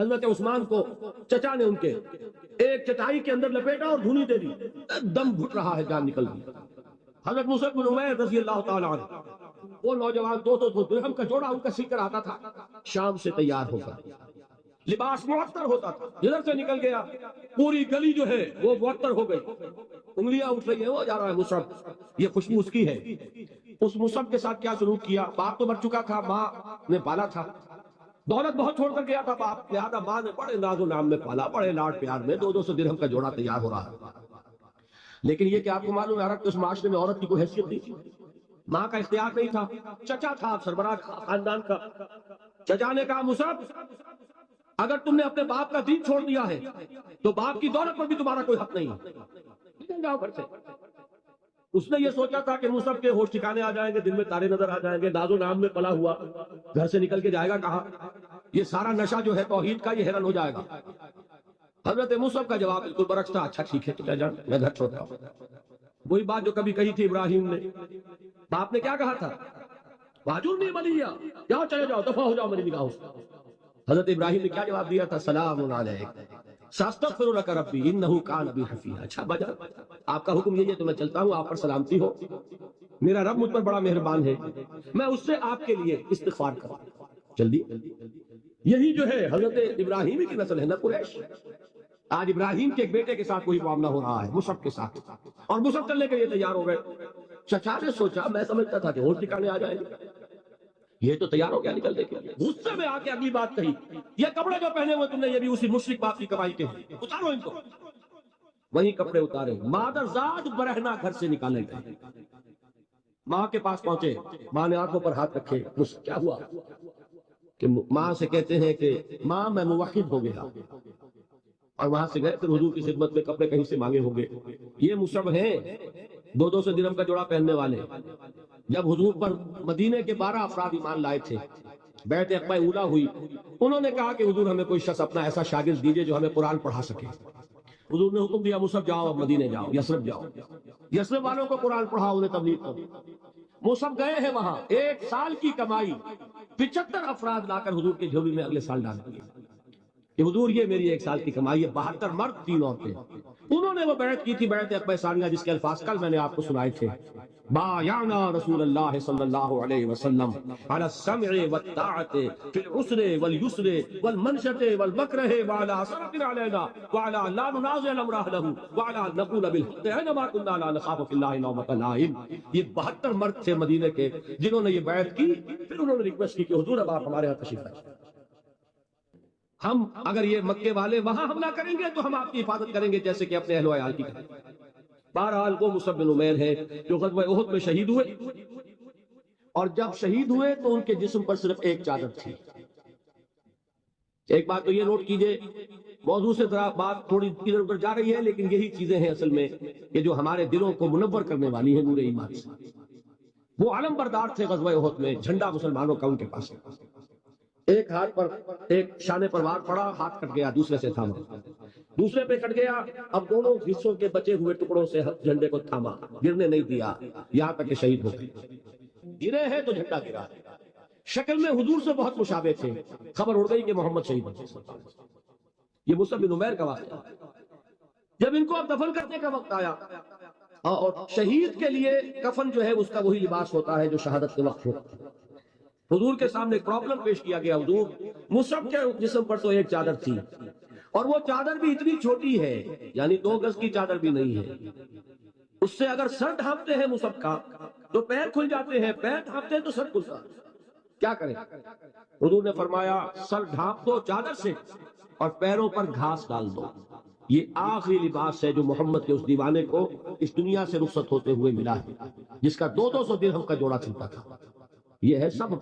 حضرت عثمان کو چچا نے ان کے ایک چٹائی کے اندر لپیٹا اور دھونی دے دی، دم گھٹ رہا ہے، جان نکل گئی۔ حضرت مصعب بن عمیر رضی اللہ تعالی عنہ، وہ نوجوان 200 درہم کا جوڑا ان کا سیکھ کر آتا تھا، شام سے تیار ہوگا، لباس معطر ہوتا تھا، جدھر سے نکل گیا پوری گلی جو ہے وہ معطر ہو گئی، انگلیاں اٹھ رہی ہیں، وہ جا رہا ہے مصعب، یہ خوشبو اس کی ہے۔ اس مصعب کے ساتھ کیا سلوک کیا؟ باپ تو مر چکا تھا، ماں نے پالا تھا، دولت بہت چھوڑ کر گیا تھا باپ، لہذا ماں نے بڑے ناز و نام میں پالا، بڑے لاڈ پیار میں، 200 درہم کا جوڑا تیار ہو رہا ہے۔ لیکن یہ کہ آپ کو معلوم ہے عرب کے اس معاشرے میں عورت کی کوئی حیثیت نہیں تھی، ماں کا اختیار نہیں تھا، چچا تھا سربراہ خاندان کا۔ چچا نے کہا مصعب اگر تم نے اپنے باپ کا دین چھوڑ دیا ہے تو باپ کی دولت پر بھی تمہارا کوئی حق نہیں ہے، نکل جاؤ گھر سے۔ اس نے یہ سوچا تھا کہ مصعب کے ہوش ٹھکانے آ جائیں گے، دن میں تارے نظر آ جائیں گے، ناز و نام میں پلا ہوا، گھر سے نکل کے جائے گا کہاں، یہ سارا نشہ جو ہے توحید کا یہ حیران ہو جائے گا۔ حضرت مصعب کا جواب بالکل برعکس تھا، اچھا ٹھیک ہے تو جان میں گھر چھوڑتا ہوں۔ وہی بات جو کبھی کہی تھی ابراہیم نے، باپ نے کیا کہا تھا؟ واجرنی ملیہ، جاؤ چلے جاؤ، دفع ہو جاؤ میری نگاہوں سے۔ حضرت ابراہیم نے کیا جواب دیا تھا؟ سلام علیک ساستغفر لک ربی انہ کان بی حفیظ۔ اچھا بجا آپ کا حکم یہی ہے تو میں چلتا ہوں، آپ پر سلامتی ہو، میرا رب مجھ پر بڑا مہربان ہے، میں اس سے آپ کے لیے استغفار کروں۔ جلدی یہی جو ہے حضرت ابراہیم کی نسل ہے نا قریش۔ آج ابراہیم کے ایک بیٹے کے ساتھ وہی معاملہ ہو رہا ہے مصعب کے ساتھ، اور مصعب چلنے کے لیے تیار ہو گئے۔ چچا نے سوچا، میں سمجھتا تھا کہ ہوش ٹھکانے آ جائیں گے، یہ تو تیار ہو گیا نکلنے کے لیے، غصے میں آ کے اگلی بات کہی، یہ کپڑے جو پہنے ہوئے تم نے یہ بھی اسی مشرک باپ کی کمائی کے ہیں، اتارو ان کو۔ وہی کپڑے اتارے، مادرزاد برہنہ گھر سے نکالے گئے، ماں کے پاس پہنچے، ماں نے آنکھوں پر ہاتھ رکھے، کیا ہوا؟ کہ ماں سے کہتے ہیں کہ ماں میں موحد ہو گیا، اور وہاں سے گئے، پھر حضور کی خدمت میں کپڑے کہیں سے مانگے ہوں گے۔ یہ مصعب ہیں 200 درہم کا جوڑا پہننے والے، جب حضور پر مدینے کے 12 افراد ایمان لائے تھے، بیعت عقبہ اولیٰ ہوئی، انہوں نے کہا کہ حضور ہمیں کوئی شخص اپنا ایسا شاگرد دیجئے جو ہمیں قرآن پڑھا سکے۔ حضور نے حکم دیا مصعب جاؤ، اب مدینے جاؤ، یثرب جاؤ، یثرب والوں کو قرآن پڑھاؤ، انہیں تبلیغ کرو۔ مصعب گئے ہیں وہاں، 1 سال کی کمائی 75 افراد لا کر حضور کی جھولی میں اگلے سال ڈال دی کہ حضور یہ میری 1 سال کی کمائی ہے، 72 مرد 3 عورتیں۔ انہوں نے وہ بیعت کی تھی، بیعت عقبہ ثانیہ، جس کے الفاظ کل میں نے آپ کو سنائے تھے، بایعنا رسول اللہ صلی اللہ علیہ وسلم علی السمع والطاعت فی العسر والیسر والمنشط والمکرہ وعلی صرف علینا وعلی لا ننازع الامر اہلہ وعلی نقول بالحق اینما کنا لا نخاف فی اللہ لومۃ لائم۔ یہ 72 مرد تھے مدینے کے جنہوں نے یہ بیعت کی، پھر انہوں نے ریکویسٹ کی کہ حضور اب آپ ہمارے یہاں تشریف لائیں، ہم اگر یہ مکے والے وہاں حملہ کریں گے تو ہم آپ کی حفاظت کریں گے جیسے کہ اپنے اہل و عیال کی کریں۔ بہرحال وہ مصعب بن عمیر ہے جو غزوہ احد میں شہید ہوئے، اور جب شہید ہوئے تو ان کے جسم پر صرف ایک چادر تھی۔ ایک بات تو یہ نوٹ کیجئے، موضوع سے ذرا بات تھوڑی ادھر ادھر جا رہی ہے، لیکن یہی چیزیں ہیں اصل میں کہ جو ہمارے دلوں کو منور کرنے والی ہیں نور ایمان سے۔ وہ علم بردار تھے غزوہ احد میں، جھنڈا مسلمانوں کا ان کے پاس، ایک ہاتھ پر ایک شانے پر وار پڑا، ہاتھ کٹ گیا، دوسرے سے تھاما، دوسرے پہ کٹ گیا، اب دونوں حصوں کے بچے ہوئے ٹکڑوں سے جھنڈے کو تھاما، گرنے نہیں دیا، یہاں تک کہ شہید ہو گئے۔ گرے ہیں تو جھنڈا گرا، شکل میں حضور سے بہت مشابہ تھے، خبر اڑ گئی کہ محمد شہید ہو گئے۔ یہ مصعب بن عمیر کا واقعہ۔ جب ان کو اب دفن کرنے کا وقت آیا، اور شہید کے لیے کفن جو ہے اس کا وہی لباس ہوتا ہے جو شہادت کے وقت ہوتا ہے، حضور کے سامنے ایک پرابلم پیش کیا گیا، حضور مصعب کے جسم پر تو ایک چادر تھی، اور وہ چادر بھی اتنی چھوٹی ہے، یعنی 2 گز کی چادر بھی نہیں ہے، اس سے اگر سر ڈھانپتے ہیں مصعب کا تو پیر کھل جاتے ہیں، پیر ڈھانپتے ہیں تو سر کھلتا ہے، کیا کریں؟ حضور نے فرمایا سر ڈھانپ دو چادر سے اور پیروں پر گھاس ڈال دو، یہ آخری لباس ہے جو محمد کے اس دیوانے کو اس دنیا سے رخصت ہوتے ہوئے ملا ہے، جس کا 200 درہم کا جوڑا چلتا تھا۔ یہ ہے سب